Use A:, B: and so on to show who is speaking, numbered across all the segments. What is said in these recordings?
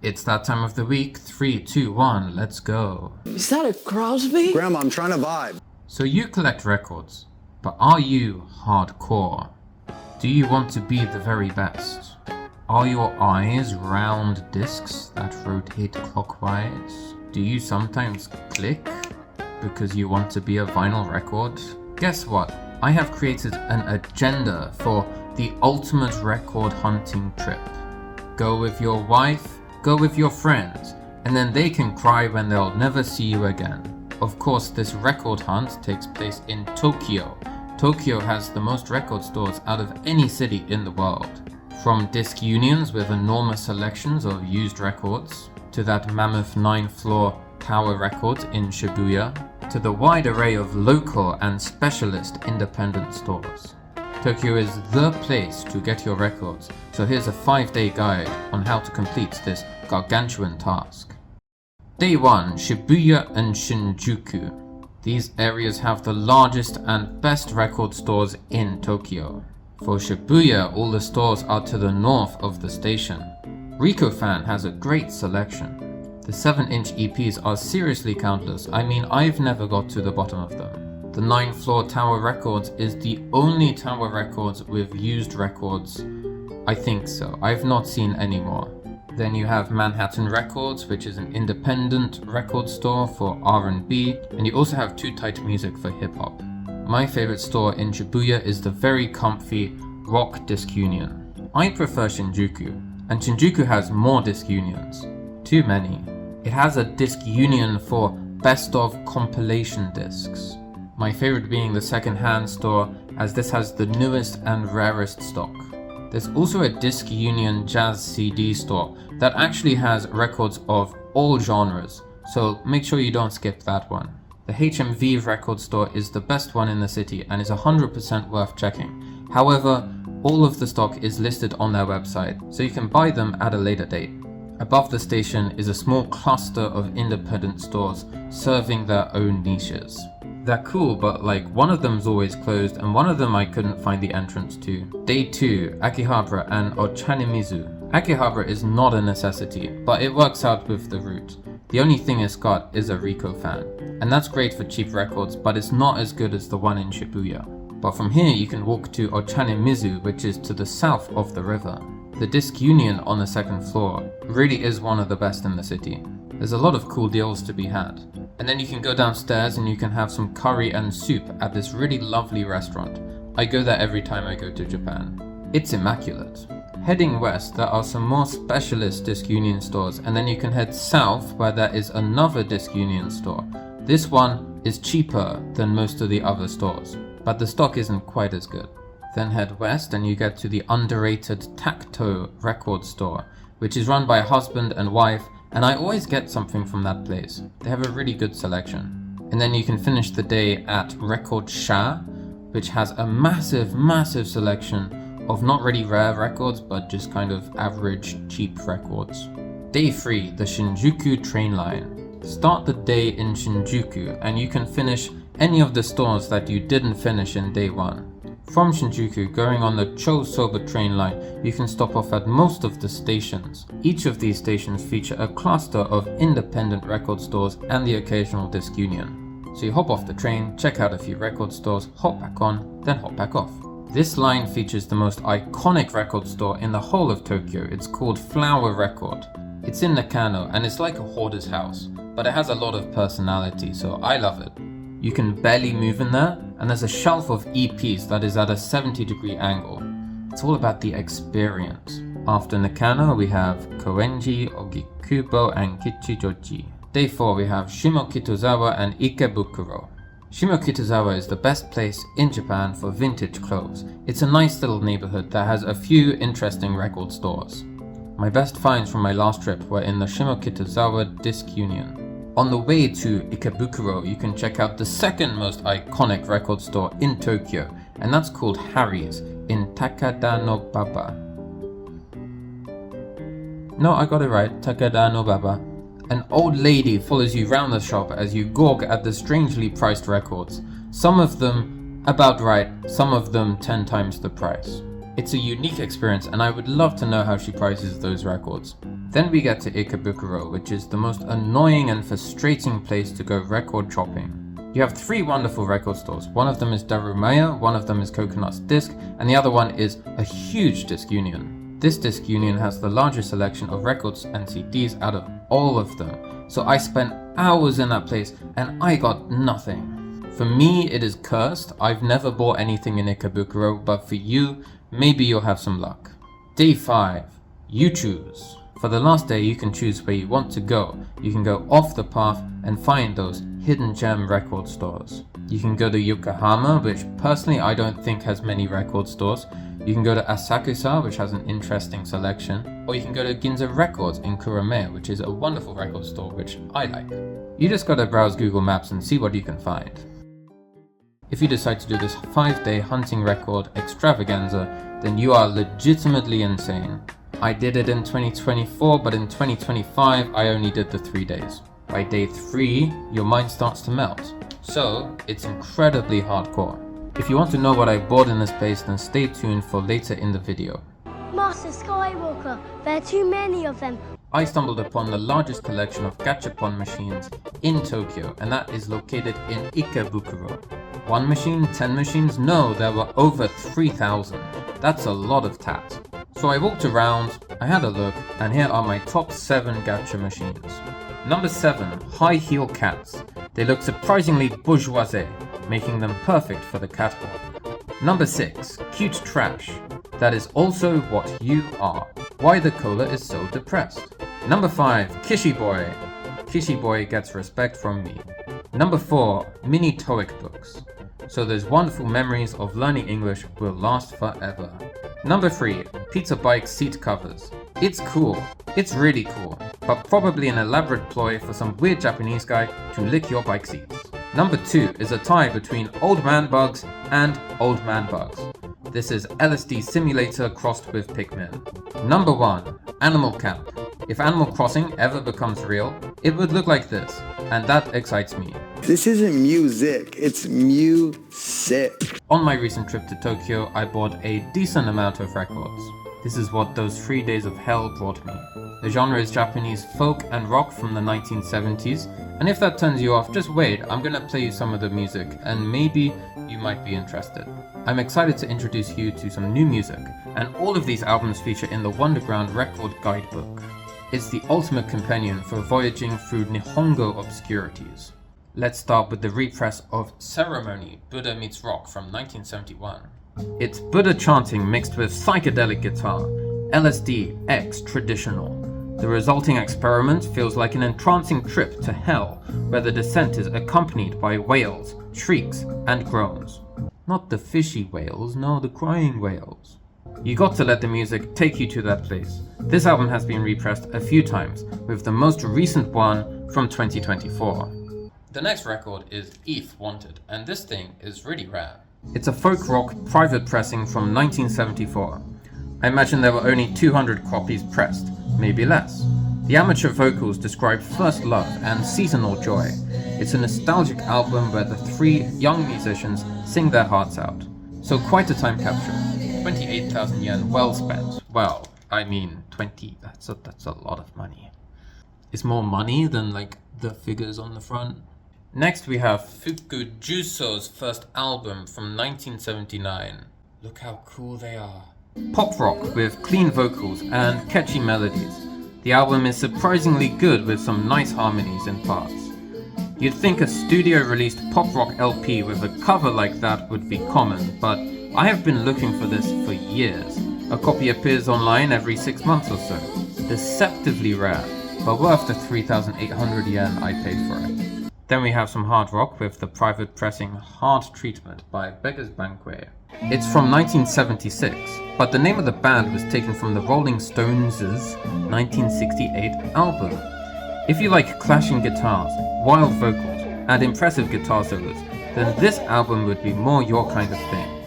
A: It's that time of the week. 3, 2, 1, let's go.
B: Is that a Crosby?
C: Grandma, I'm trying to vibe.
A: So you collect records, but are you hardcore? Do you want to be the very best? Are your eyes round discs that rotate clockwise? Do you sometimes click because you want to be a vinyl record? Guess what? I have created an agenda for the ultimate record hunting trip. Go with your wife, go with your friends, and then they can cry when they'll never see you again. Of course, this record hunt takes place in Tokyo. Tokyo has the most record stores out of any city in the world. From disc unions with enormous selections of used records, to that mammoth 9-floor Tower Records in Shibuya, to the wide array of local and specialist independent stores. Tokyo is the place to get your records, so here's a 5-day guide on how to complete this gargantuan task. Day 1, Shibuya and Shinjuku. These areas have the largest and best record stores in Tokyo. For Shibuya, all the stores are to the north of the station. Rikofan has a great selection. The 7-inch EPs are seriously countless. I mean, I've never got to the bottom of them. The 9-floor Tower Records is the only Tower Records with used records. I think so. I've not seen any more. Then you have Manhattan Records, which is an independent record store for R&B, and you also have Too Tight Music for hip-hop. My favorite store in Shibuya is the very comfy Rock Disc Union. I prefer Shinjuku, and Shinjuku has more disc unions. Too many. It has a disc union for best of compilation discs. My favorite being the second-hand store, as this has the newest and rarest stock. There's also a Disc Union Jazz CD store that actually has records of all genres, so make sure you don't skip that one. The HMV record store is the best one in the city and is 100% worth checking. However, all of the stock is listed on their website, so you can buy them at a later date. Above the station is a small cluster of independent stores serving their own niches. They're cool, but like one of them's always closed and one of them I couldn't find the entrance to. Day 2, Akihabara and Ochanimizu. Akihabara is not a necessity, but it works out with the route. The only thing it's got is a Rikofan, and that's great for cheap records, but it's not as good as the one in Shibuya. But from here you can walk to Ochanimizu, which is to the south of the river. The Disc Union on the second floor really is one of the best in the city. There's a lot of cool deals to be had. And then you can go downstairs and you can have some curry and soup at this really lovely restaurant. I go there every time I go to Japan. It's immaculate. Heading west, there are some more specialist Disc Union stores, and then you can head south where there is another Disc Union store. This one is cheaper than most of the other stores, but the stock isn't quite as good. Then head west and you get to the underrated Tacto record store, which is run by a husband and wife, and I always get something from that place. They have a really good selection. And then you can finish the day at Record Sha, which has a massive selection of not really rare records, but just kind of average cheap records. Day 3, the Shinjuku train line. Start the day in Shinjuku and you can finish any of the stores that you didn't finish in day 1. From Shinjuku, going on the Chosoba train line, you can stop off at most of the stations. Each of these stations feature a cluster of independent record stores and the occasional disc union. So you hop off the train, check out a few record stores, hop back on, then hop back off. This line features the most iconic record store in the whole of Tokyo. It's called Flower Record. It's in Nakano and it's like a hoarder's house, but it has a lot of personality, so I love it. You can barely move in there, and there's a shelf of EPs that is at a 70-degree angle. It's all about the experience. After Nakano, we have Koenji, Ogikubo, and Kichijoji. Day 4, we have Shimokitazawa and Ikebukuro. Shimokitazawa is the best place in Japan for vintage clothes. It's a nice little neighborhood that has a few interesting record stores. My best finds from my last trip were in the Shimokitazawa Disc Union. On the way to Ikebukuro, you can check out the second most iconic record store in Tokyo, and that's called Harry's in Takada no Baba. No, I got it right, Takada no Baba. An old lady follows you round the shop as you gawk at the strangely priced records. Some of them about right, some of them 10 times the price. It's a unique experience and I would love to know how she prices those records. Then we get to Ikebukuro, which is the most annoying and frustrating place to go record shopping. You have 3 wonderful record stores. One of them is Darumaya, one of them is Coconut's Disc, and the other one is a huge disc union. This disc union has the largest selection of records and CDs out of all of them. So I spent hours in that place and I got nothing. For me, it is cursed. I've never bought anything in Ikebukuro, but for you, maybe you'll have some luck. Day 5. You choose. For the last day, you can choose where you want to go. You can go off the path and find those hidden gem record stores. You can go to Yokohama, which personally I don't think has many record stores. You can go to Asakusa, which has an interesting selection. Or you can go to Ginza Records in Kuromeya, which is a wonderful record store, which I like. You just gotta browse Google Maps and see what you can find. If you decide to do this 5-day hunting record extravaganza, then you are legitimately insane. I did it in 2024, but in 2025 I only did the 3 days. By day 3, your mind starts to melt. So, it's incredibly hardcore. If you want to know what I bought in this place, then stay tuned for later in the video.
B: Master Skywalker, there are too many of them.
A: I stumbled upon the largest collection of Gachapon machines in Tokyo, and that is located in Ikebukuro. 1 machine, 10 machines? No, there were over 3,000. That's a lot of tat. So I walked around, I had a look, and here are my top 7 gacha machines. Number 7, high heel cats. They look surprisingly bourgeoisie, making them perfect for the catwalk. Number 6, cute trash. That is also what you are. Why the cola is so depressed. Number 5, Kishi Boy. Kishi Boy gets respect from me. Number 4, mini TOEIC books. So those wonderful memories of learning English will last forever. Number 3, pizza bike seat covers. It's cool, it's really cool, but probably an elaborate ploy for some weird Japanese guy to lick your bike seats. Number 2 is a tie between Old Man Bugs and Old Man Bugs. This is LSD Simulator crossed with Pikmin. Number 1, Animal Camp. If Animal Crossing ever becomes real, it would look like this, and that excites me.
C: This isn't music, it's music.
A: On my recent trip to Tokyo, I bought a decent amount of records. This is what those 3 days of hell brought me. The genre is Japanese folk and rock from the 1970s, and if that turns you off, just wait, I'm gonna play you some of the music, and maybe you might be interested. I'm excited to introduce you to some new music, and all of these albums feature in the Wonderground Record Guidebook. It's the ultimate companion for voyaging through Nihongo obscurities. Let's start with the repress of Ceremony, Buddha Meets Rock from 1971. It's Buddha chanting mixed with psychedelic guitar, LSD X traditional. The resulting experiment feels like an entrancing trip to hell, where the descent is accompanied by wails, shrieks, and groans. Not the fishy whales, no, the crying whales. You got to let the music take you to that place. This album has been repressed a few times, with the most recent one from 2024. The next record is Eve Wanted, and this thing is really rare. It's a folk rock private pressing from 1974. I imagine there were only 200 copies pressed, maybe less. The amateur vocals describe first love and seasonal joy. It's a nostalgic album where the 3 young musicians sing their hearts out. So quite a time capsule. 28,000 yen well spent. Well, I mean 20, that's a lot of money. It's more money than like the figures on the front. Next we have Fukujuso's first album from 1979. Look how cool they are. Pop rock with clean vocals and catchy melodies. The album is surprisingly good with some nice harmonies in parts. You'd think a studio-released pop rock LP with a cover like that would be common, but I have been looking for this for years. A copy appears online every 6 months or so. Deceptively rare, but worth the 3,800 yen I paid for it. Then we have some hard rock with the private pressing Hard Treatment by Beggar's Banquet. It's from 1976, but the name of the band was taken from the Rolling Stones' 1968 album. If you like clashing guitars, wild vocals, and impressive guitar solos, then this album would be more your kind of thing.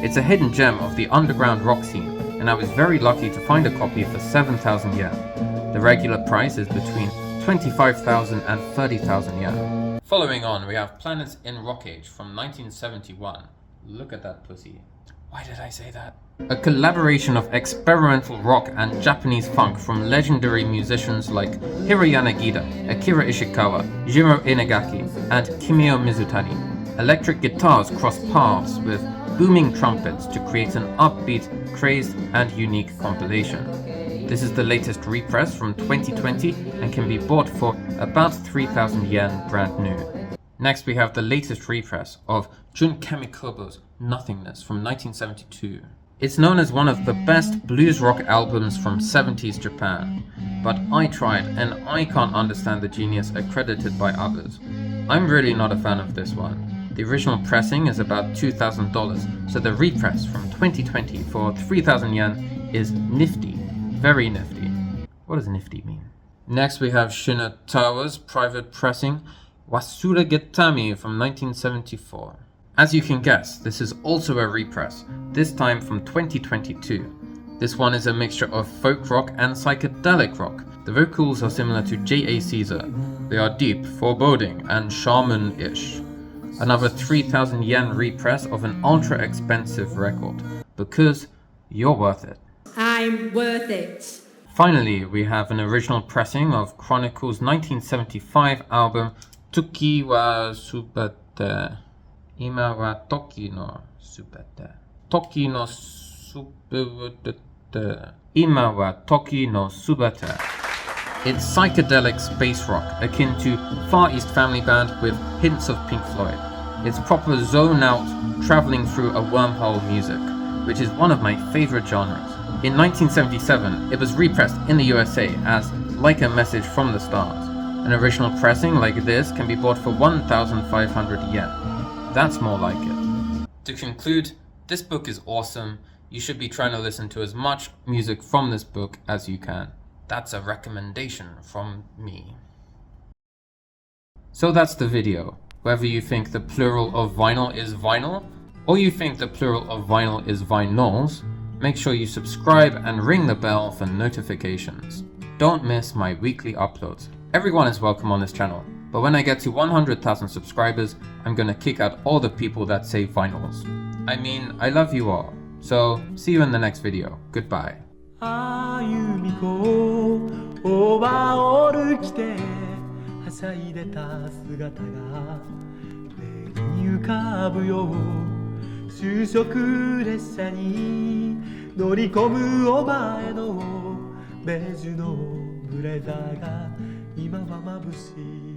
A: It's a hidden gem of the underground rock scene, and I was very lucky to find a copy for 7,000 yen. The regular price is between 25,000 and 30,000 yen. Following on, we have Planets in Rock Age from 1971. Look at that pussy. Why did I say that? a collaboration of experimental rock and Japanese funk from legendary musicians like Hiro Yanagida, Akira Ishikawa, Jiro Inagaki, and Kimio Mizutani. Electric guitars cross paths with booming trumpets to create an upbeat, crazed, and unique compilation. This is the latest repress from 2020 and can be bought for about 3,000 yen brand new. Next we have the latest repress of Jun Kamikobo's Nothingness from 1972. It's known as one of the best blues rock albums from 70s Japan, but I tried and I can't understand the genius accredited by others. I'm really not a fan of this one. The original pressing is about $2,000, so the repress from 2020 for 3,000 yen is nifty, very nifty. What does nifty mean? Next we have Shinotawa's private pressing, Wasura Getami from 1974. As you can guess, this is also a repress, this time from 2022. This one is a mixture of folk rock and psychedelic rock. The vocals are similar to J.A. Caesar. They are deep, foreboding, and shaman-ish. Another 3,000 yen repress of an ultra-expensive record, because you're worth it.
D: I'm worth it.
A: Finally, we have an original pressing of Chronicles' 1975 album Toki wa Subete. Ima wa Toki no Subete. Toki no Subete. Ima wa Toki no Subete. It's psychedelic space rock akin to Far East Family Band with hints of Pink Floyd. It's proper zone out, traveling through a wormhole music, which is one of my favorite genres. In 1977, it was repressed in the USA as Like a Message from the Stars. An original pressing like this can be bought for 1,500 yen. That's more like it. To conclude, this book is awesome. You should be trying to listen to as much music from this book as you can. That's a recommendation from me. So that's the video. Whether you think the plural of vinyl is vinyl, or you think the plural of vinyl is vinyls, make sure you subscribe and ring the bell for notifications. Don't miss my weekly uploads. Everyone is welcome on this channel, but when I get to 100,000 subscribers, I'm gonna kick out all the people that say vinyls. I mean, I love you all. So, see you in the next video. Goodbye.
E: 歩み子オーバーオール着てはしゃいでた姿が目に浮かぶよ就職列車に乗り込むお前のベージュのブレザーが今は眩しい